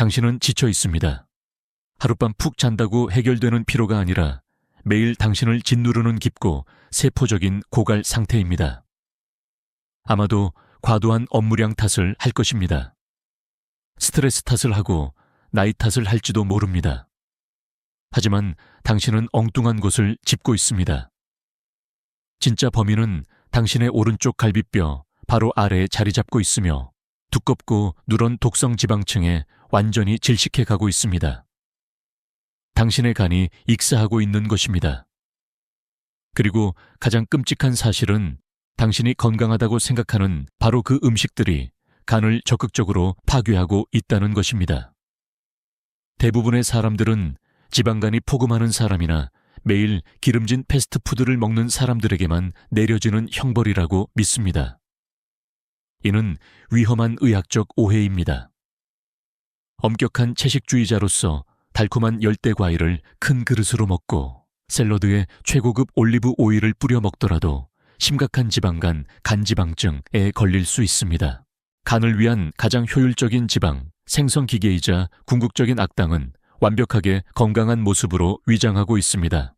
당신은 지쳐 있습니다. 하룻밤 푹 잔다고 해결되는 피로가 아니라 매일 당신을 짓누르는 깊고 세포적인 고갈 상태입니다. 아마도 과도한 업무량 탓을 할 것입니다. 스트레스 탓을 하고 나이 탓을 할지도 모릅니다. 하지만 당신은 엉뚱한 곳을 짚고 있습니다. 진짜 범인은 당신의 오른쪽 갈비뼈 바로 아래에 자리 잡고 있으며 두껍고 누런 독성 지방층에 완전히 질식해 가고 있습니다. 당신의 간이 익사하고 있는 것입니다. 그리고 가장 끔찍한 사실은 당신이 건강하다고 생각하는 바로 그 음식들이 간을 적극적으로 파괴하고 있다는 것입니다. 대부분의 사람들은 지방간이 포금하는 사람이나 매일 기름진 패스트푸드를 먹는 사람들에게만 내려지는 형벌이라고 믿습니다. 이는 위험한 의학적 오해입니다. 엄격한 채식주의자로서 달콤한 열대과일을 큰 그릇으로 먹고 샐러드에 최고급 올리브 오일을 뿌려 먹더라도 심각한 지방간, 간지방증에 걸릴 수 있습니다. 간을 위한 가장 효율적인 지방, 생성기계이자 궁극적인 악당은 완벽하게 건강한 모습으로 위장하고 있습니다.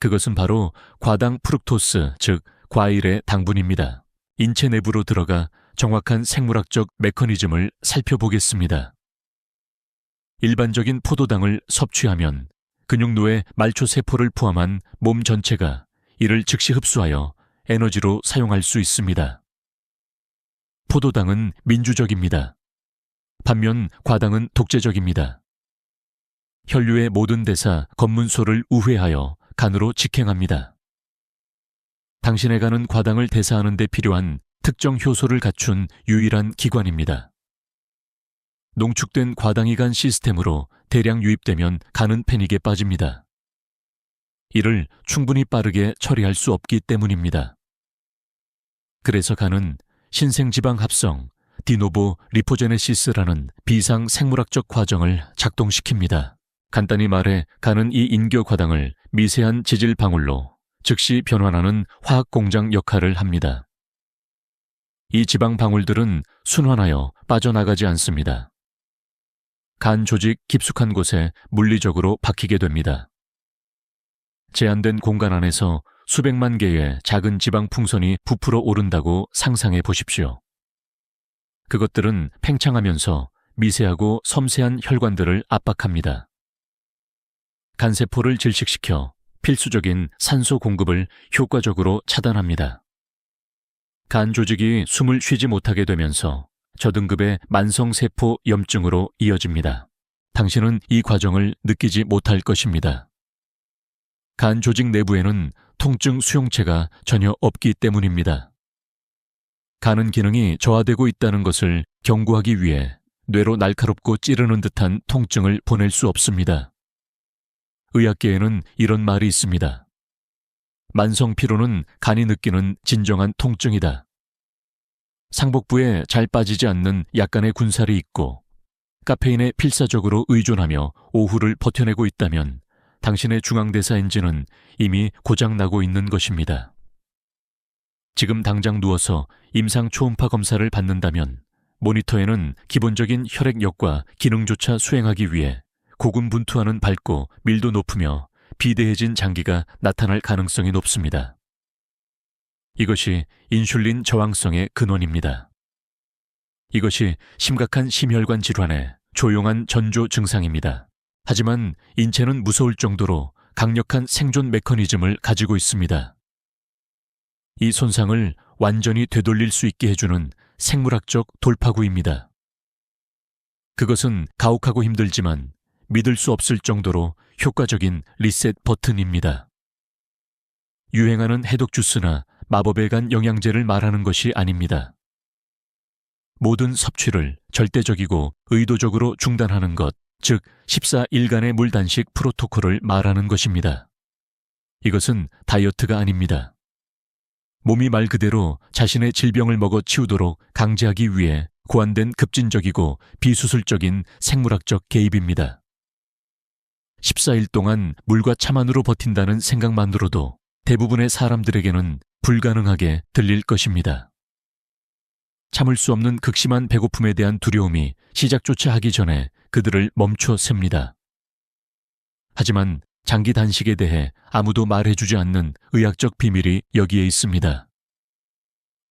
그것은 바로 과당 프룩토스, 즉 과일의 당분입니다. 인체 내부로 들어가 정확한 생물학적 메커니즘을 살펴보겠습니다. 일반적인 포도당을 섭취하면 근육노의 말초세포를 포함한 몸 전체가 이를 즉시 흡수하여 에너지로 사용할 수 있습니다. 포도당은 민주적입니다. 반면 과당은 독재적입니다. 혈류의 모든 대사, 검문소를 우회하여 간으로 직행합니다. 당신의 간은 과당을 대사하는 데 필요한 특정 효소를 갖춘 유일한 기관입니다. 농축된 과당이 간 시스템으로 대량 유입되면 간은 패닉에 빠집니다. 이를 충분히 빠르게 처리할 수 없기 때문입니다. 그래서 간은 신생지방 합성, 디노보 리포제네시스라는 비상 생물학적 과정을 작동시킵니다. 간단히 말해 간은 이 인교 과당을 미세한 지질 방울로 즉시 변환하는 화학공장 역할을 합니다. 이 지방 방울들은 순환하여 빠져나가지 않습니다. 간 조직 깊숙한 곳에 물리적으로 박히게 됩니다. 제한된 공간 안에서 수백만 개의 작은 지방 풍선이 부풀어 오른다고 상상해 보십시오. 그것들은 팽창하면서 미세하고 섬세한 혈관들을 압박합니다. 간세포를 질식시켜 필수적인 산소 공급을 효과적으로 차단합니다. 간 조직이 숨을 쉬지 못하게 되면서 저등급의 만성세포 염증으로 이어집니다. 당신은 이 과정을 느끼지 못할 것입니다. 간 조직 내부에는 통증 수용체가 전혀 없기 때문입니다. 간은 기능이 저하되고 있다는 것을 경고하기 위해 뇌로 날카롭고 찌르는 듯한 통증을 보낼 수 없습니다. 의학계에는 이런 말이 있습니다. 만성 피로는 간이 느끼는 진정한 통증이다. 상복부에 잘 빠지지 않는 약간의 군살이 있고 카페인에 필사적으로 의존하며 오후를 버텨내고 있다면 당신의 중앙대사 엔진은 이미 고장나고 있는 것입니다. 지금 당장 누워서 임상 초음파 검사를 받는다면 모니터에는 기본적인 혈액력과 기능조차 수행하기 위해 고군분투하는 밝고 밀도 높으며 비대해진 장기가 나타날 가능성이 높습니다. 이것이 인슐린 저항성의 근원입니다. 이것이 심각한 심혈관 질환의 조용한 전조 증상입니다. 하지만 인체는 무서울 정도로 강력한 생존 메커니즘을 가지고 있습니다. 이 손상을 완전히 되돌릴 수 있게 해주는 생물학적 돌파구입니다. 그것은 가혹하고 힘들지만 믿을 수 없을 정도로 효과적인 리셋 버튼입니다. 유행하는 해독 주스나 마법에 간 영양제를 말하는 것이 아닙니다. 모든 섭취를 절대적이고 의도적으로 중단하는 것, 즉 14일간의 물 단식 프로토콜을 말하는 것입니다. 이것은 다이어트가 아닙니다. 몸이 말 그대로 자신의 질병을 먹어 치우도록 강제하기 위해 고안된 급진적이고 비수술적인 생물학적 개입입니다. 14일 동안 물과 차만으로 버틴다는 생각만으로도 대부분의 사람들에게는 불가능하게 들릴 것입니다. 참을 수 없는 극심한 배고픔에 대한 두려움이 시작조차 하기 전에 그들을 멈춰 셉니다. 하지만 장기 단식에 대해 아무도 말해주지 않는 의학적 비밀이 여기에 있습니다.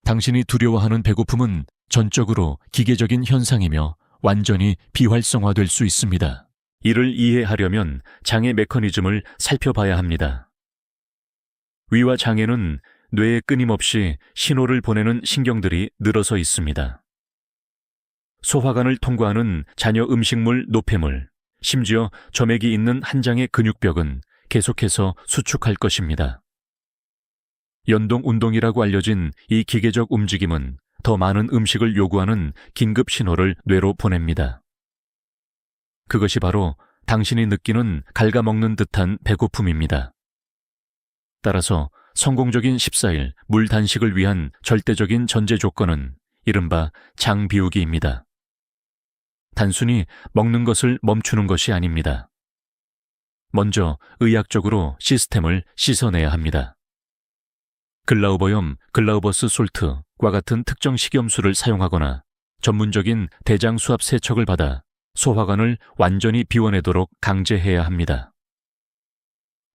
당신이 두려워하는 배고픔은 전적으로 기계적인 현상이며 완전히 비활성화될 수 있습니다. 이를 이해하려면 장의 메커니즘을 살펴봐야 합니다. 위와 장에는 뇌에 끊임없이 신호를 보내는 신경들이 늘어서 있습니다. 소화관을 통과하는 잔여 음식물 노폐물, 심지어 점액이 있는 한 장의 근육벽은 계속해서 수축할 것입니다. 연동 운동이라고 알려진 이 기계적 움직임은 더 많은 음식을 요구하는 긴급 신호를 뇌로 보냅니다. 그것이 바로 당신이 느끼는 갉아먹는 듯한 배고픔입니다. 따라서 성공적인 14일 물 단식을 위한 절대적인 전제 조건은 이른바 장 비우기입니다. 단순히 먹는 것을 멈추는 것이 아닙니다. 먼저 의학적으로 시스템을 씻어내야 합니다. 글라우버염, 글라우버스 솔트과 같은 특정 식염수를 사용하거나 전문적인 대장 수압 세척을 받아 소화관을 완전히 비워내도록 강제해야 합니다.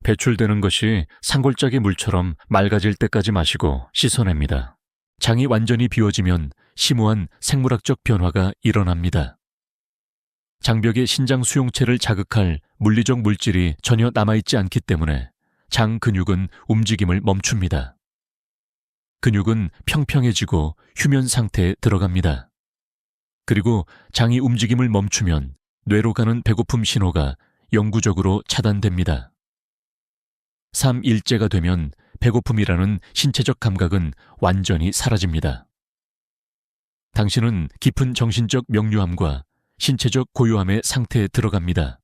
배출되는 것이 산골짜기 물처럼 맑아질 때까지 마시고 씻어냅니다. 장이 완전히 비워지면 심오한 생물학적 변화가 일어납니다. 장벽의 신장 수용체를 자극할 물리적 물질이 전혀 남아있지 않기 때문에 장 근육은 움직임을 멈춥니다. 근육은 평평해지고 휴면 상태에 들어갑니다. 그리고 장이 움직임을 멈추면 뇌로 가는 배고픔 신호가 영구적으로 차단됩니다. 3일째가 되면 배고픔이라는 신체적 감각은 완전히 사라집니다. 당신은 깊은 정신적 명료함과 신체적 고요함의 상태에 들어갑니다.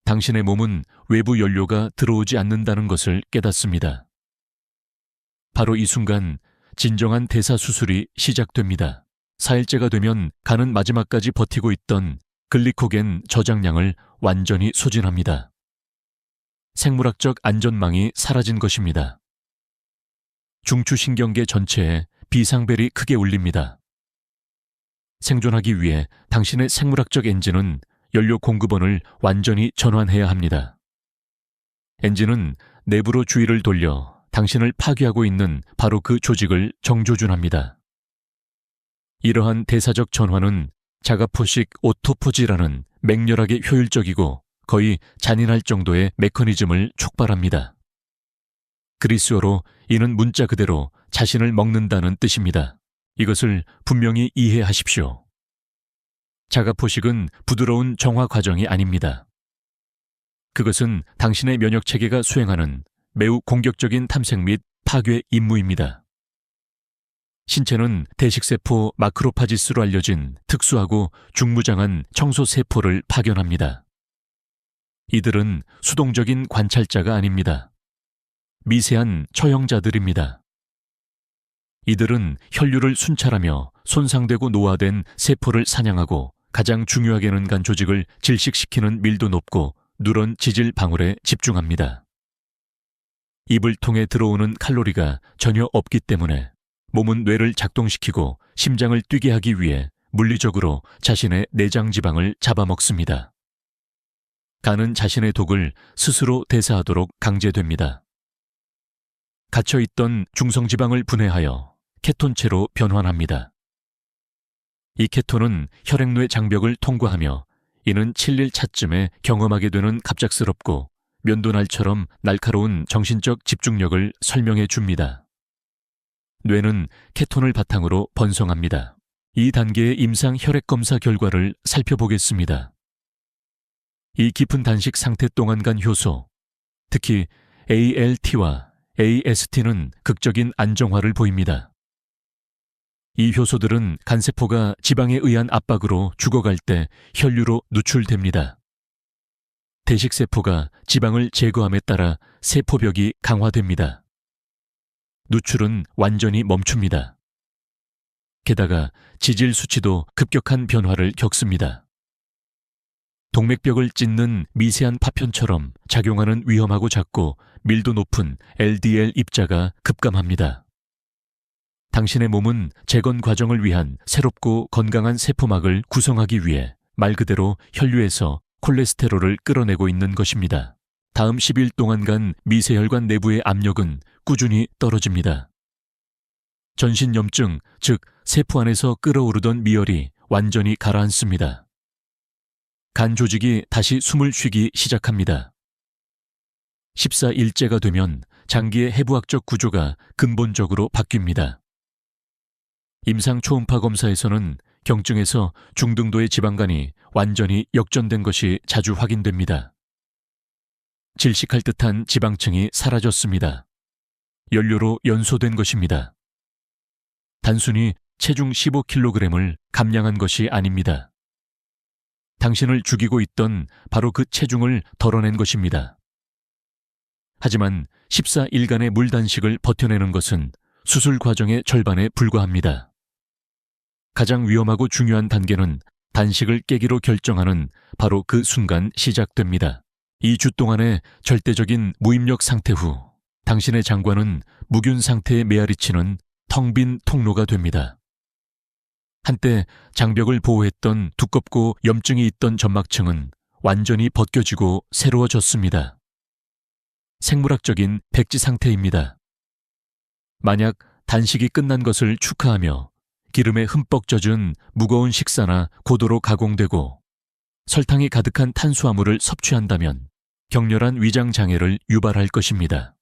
당신의 몸은 외부 연료가 들어오지 않는다는 것을 깨닫습니다. 바로 이 순간 진정한 대사수술이 시작됩니다. 4일째가 되면 간은 마지막까지 버티고 있던 글리코겐 저장량을 완전히 소진합니다. 생물학적 안전망이 사라진 것입니다. 중추신경계 전체에 비상벨이 크게 울립니다. 생존하기 위해 당신의 생물학적 엔진은 연료 공급원을 완전히 전환해야 합니다. 엔진은 내부로 주의를 돌려 당신을 파괴하고 있는 바로 그 조직을 정조준합니다. 이러한 대사적 전환은 자가포식 오토포지라는 맹렬하게 효율적이고 거의 잔인할 정도의 메커니즘을 촉발합니다. 그리스어로 이는 문자 그대로 자신을 먹는다는 뜻입니다. 이것을 분명히 이해하십시오. 자가포식은 부드러운 정화 과정이 아닙니다. 그것은 당신의 면역체계가 수행하는 매우 공격적인 탐색 및 파괴 임무입니다. 신체는 대식세포 마크로파지스로 알려진 특수하고 중무장한 청소세포를 파견합니다. 이들은 수동적인 관찰자가 아닙니다. 미세한 처형자들입니다. 이들은 혈류를 순찰하며 손상되고 노화된 세포를 사냥하고 가장 중요하게는 간 조직을 질식시키는 밀도 높고 누런 지질 방울에 집중합니다. 입을 통해 들어오는 칼로리가 전혀 없기 때문에 몸은 뇌를 작동시키고 심장을 뛰게 하기 위해 물리적으로 자신의 내장 지방을 잡아먹습니다. 간은 자신의 독을 스스로 대사하도록 강제됩니다. 갇혀있던 중성지방을 분해하여 케톤체로 변환합니다. 이 케톤은 혈액뇌 장벽을 통과하며 이는 7일 차쯤에 경험하게 되는 갑작스럽고 면도날처럼 날카로운 정신적 집중력을 설명해 줍니다. 뇌는 케톤을 바탕으로 번성합니다. 이 단계의 임상 혈액 검사 결과를 살펴보겠습니다. 이 깊은 단식 상태 동안 간 효소, 특히 ALT와 AST는 극적인 안정화를 보입니다. 이 효소들은 간세포가 지방에 의한 압박으로 죽어갈 때 혈류로 누출됩니다. 대식세포가 지방을 제거함에 따라 세포벽이 강화됩니다. 누출은 완전히 멈춥니다. 게다가 지질 수치도 급격한 변화를 겪습니다. 동맥벽을 찢는 미세한 파편처럼 작용하는 위험하고 작고 밀도 높은 LDL 입자가 급감합니다. 당신의 몸은 재건 과정을 위한 새롭고 건강한 세포막을 구성하기 위해 말 그대로 혈류에서 콜레스테롤을 끌어내고 있는 것입니다. 다음 10일 동안간 미세혈관 내부의 압력은 꾸준히 떨어집니다. 전신염증, 즉 세포 안에서 끓어오르던 미열이 완전히 가라앉습니다. 간 조직이 다시 숨을 쉬기 시작합니다. 14일째가 되면 장기의 해부학적 구조가 근본적으로 바뀝니다. 임상 초음파 검사에서는 경증에서 중등도의 지방간이 완전히 역전된 것이 자주 확인됩니다. 질식할 듯한 지방층이 사라졌습니다. 연료로 연소된 것입니다. 단순히 체중 15kg을 감량한 것이 아닙니다. 당신을 죽이고 있던 바로 그 체중을 덜어낸 것입니다. 하지만 14일간의 물 단식을 버텨내는 것은 수술 과정의 절반에 불과합니다. 가장 위험하고 중요한 단계는 단식을 깨기로 결정하는 바로 그 순간 시작됩니다. 2주 동안의 절대적인 무입력 상태 후 당신의 장관은 무균 상태에 메아리치는 텅 빈 통로가 됩니다. 한때 장벽을 보호했던 두껍고 염증이 있던 점막층은 완전히 벗겨지고 새로워졌습니다. 생물학적인 백지 상태입니다. 만약 단식이 끝난 것을 축하하며 기름에 흠뻑 젖은 무거운 식사나 고도로 가공되고 설탕이 가득한 탄수화물을 섭취한다면 격렬한 위장 장애를 유발할 것입니다.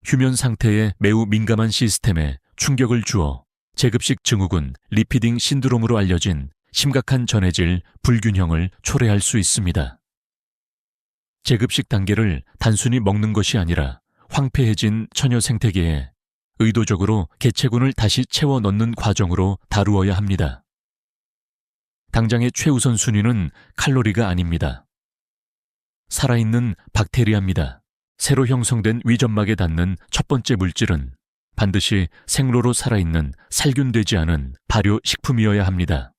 휴면 상태에 매우 민감한 시스템에 충격을 주어 제급식 증후군 리피딩 신드롬으로 알려진 심각한 전해질 불균형을 초래할 수 있습니다. 제급식 단계를 단순히 먹는 것이 아니라 황폐해진 처녀 생태계에 의도적으로 개체군을 다시 채워 넣는 과정으로 다루어야 합니다. 당장의 최우선 순위는 칼로리가 아닙니다. 살아있는 박테리아입니다. 새로 형성된 위점막에 닿는 첫 번째 물질은 반드시 생로로 살아있는 살균되지 않은 발효식품이어야 합니다.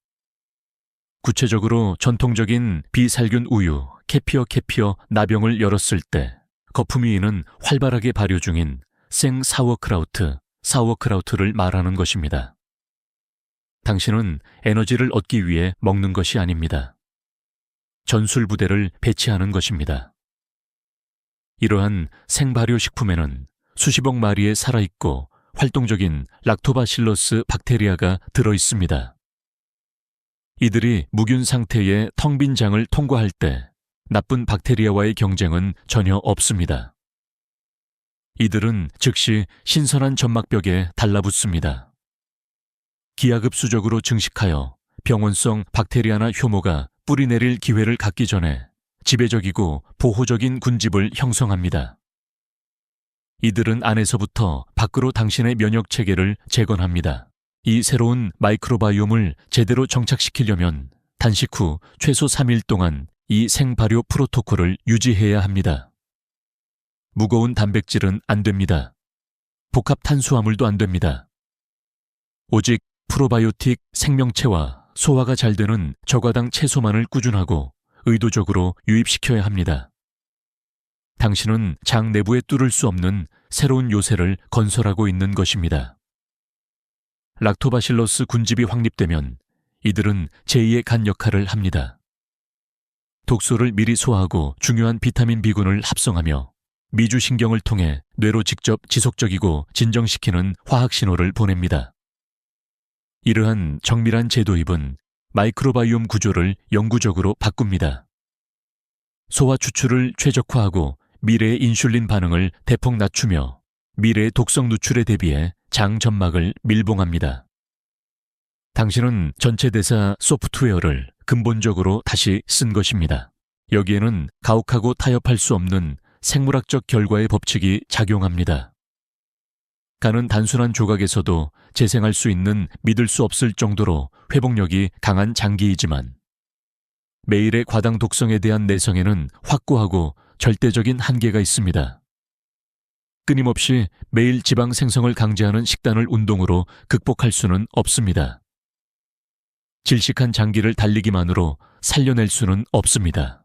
구체적으로 전통적인 비살균 우유, 캐피어 나병을 열었을 때 거품 위에는 활발하게 발효 중인 생 사워크라우트를 말하는 것입니다. 당신은 에너지를 얻기 위해 먹는 것이 아닙니다. 전술 부대를 배치하는 것입니다. 이러한 생발효 식품에는 수십억 마리의 살아있고 활동적인 락토바실러스 박테리아가 들어있습니다. 이들이 무균 상태의 텅 빈 장을 통과할 때 나쁜 박테리아와의 경쟁은 전혀 없습니다. 이들은 즉시 신선한 점막벽에 달라붙습니다. 기하급수적으로 증식하여 병원성 박테리아나 효모가 뿌리내릴 기회를 갖기 전에 지배적이고 보호적인 군집을 형성합니다. 이들은 안에서부터 밖으로 당신의 면역체계를 재건합니다. 이 새로운 마이크로바이옴을 제대로 정착시키려면 단식 후 최소 3일 동안 이 생발효 프로토콜을 유지해야 합니다. 무거운 단백질은 안 됩니다. 복합 탄수화물도 안 됩니다. 오직 프로바이오틱 생명체와 소화가 잘 되는 저과당 채소만을 꾸준하고 의도적으로 유입시켜야 합니다. 당신은 장 내부에 뚫을 수 없는 새로운 요새를 건설하고 있는 것입니다. 락토바실러스 군집이 확립되면 이들은 제2의 간 역할을 합니다. 독소를 미리 소화하고 중요한 비타민 B군을 합성하며 미주신경을 통해 뇌로 직접 지속적이고 진정시키는 화학신호를 보냅니다. 이러한 정밀한 제도입은 마이크로바이옴 구조를 영구적으로 바꿉니다. 소화 추출을 최적화하고 미래의 인슐린 반응을 대폭 낮추며 미래의 독성 누출에 대비해 장 점막을 밀봉합니다. 당신은 전체 대사 소프트웨어를 근본적으로 다시 쓴 것입니다. 여기에는 가혹하고 타협할 수 없는 생물학적 결과의 법칙이 작용합니다. 간은 단순한 조각에서도 재생할 수 있는 믿을 수 없을 정도로 회복력이 강한 장기이지만 매일의 과당 독성에 대한 내성에는 확고하고 절대적인 한계가 있습니다. 끊임없이 매일 지방 생성을 강제하는 식단을 운동으로 극복할 수는 없습니다. 질식한 장기를 달리기만으로 살려낼 수는 없습니다.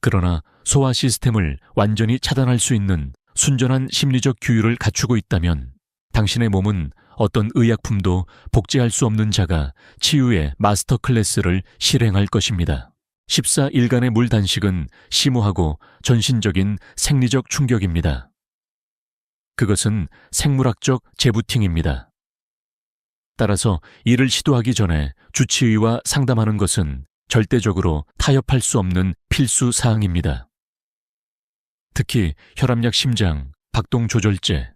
그러나 소화 시스템을 완전히 차단할 수 있는 순전한 심리적 규율을 갖추고 있다면 당신의 몸은 어떤 의약품도 복제할 수 없는 자가 치유의 마스터 클래스를 실행할 것입니다. 14일간의 물 단식은 심오하고 전신적인 생리적 충격입니다. 그것은 생물학적 재부팅입니다. 따라서 이를 시도하기 전에 주치의와 상담하는 것은 절대적으로 타협할 수 없는 필수 사항입니다. 특히 혈압약 심장, 박동 조절제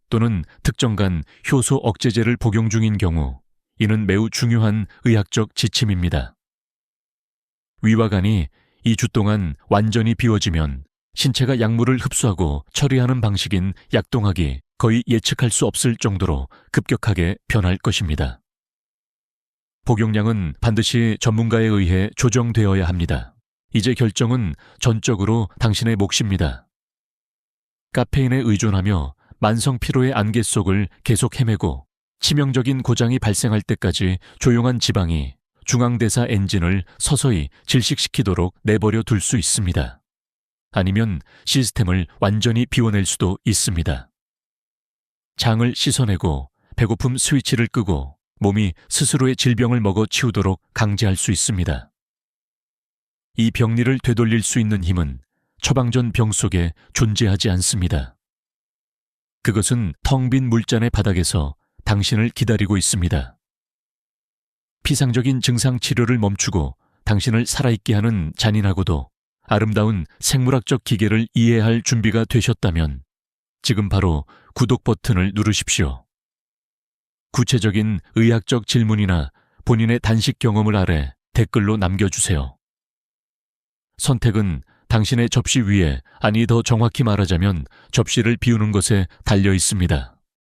또는 특정간 효소 억제제를 복용 중인 경우 이는 매우 중요한 의학적 지침입니다. 위와 간이 2주 동안 완전히 비워지면 신체가 약물을 흡수하고 처리하는 방식인 약동학이 거의 예측할 수 없을 정도로 급격하게 변할 것입니다. 복용량은 반드시 전문가에 의해 조정되어야 합니다. 이제 결정은 전적으로 당신의 몫입니다. 카페인에 의존하며 만성 피로의 안개 속을 계속 헤매고 치명적인 고장이 발생할 때까지 조용한 지방이 중앙대사 엔진을 서서히 질식시키도록 내버려 둘 수 있습니다. 아니면 시스템을 완전히 비워낼 수도 있습니다. 장을 씻어내고 배고픔 스위치를 끄고 몸이 스스로의 질병을 먹어 치우도록 강제할 수 있습니다. 이 병리를 되돌릴 수 있는 힘은 처방전 병 속에 존재하지 않습니다. 그것은 텅 빈 물잔의 바닥에서 당신을 기다리고 있습니다. 피상적인 증상 치료를 멈추고 당신을 살아있게 하는 잔인하고도 아름다운 생물학적 기계를 이해할 준비가 되셨다면 지금 바로 구독 버튼을 누르십시오. 구체적인 의학적 질문이나 본인의 단식 경험을 아래 댓글로 남겨주세요. 선택은 당신의 접시 위에, 아니 더 정확히 말하자면 접시를 비우는 것에 달려 있습니다.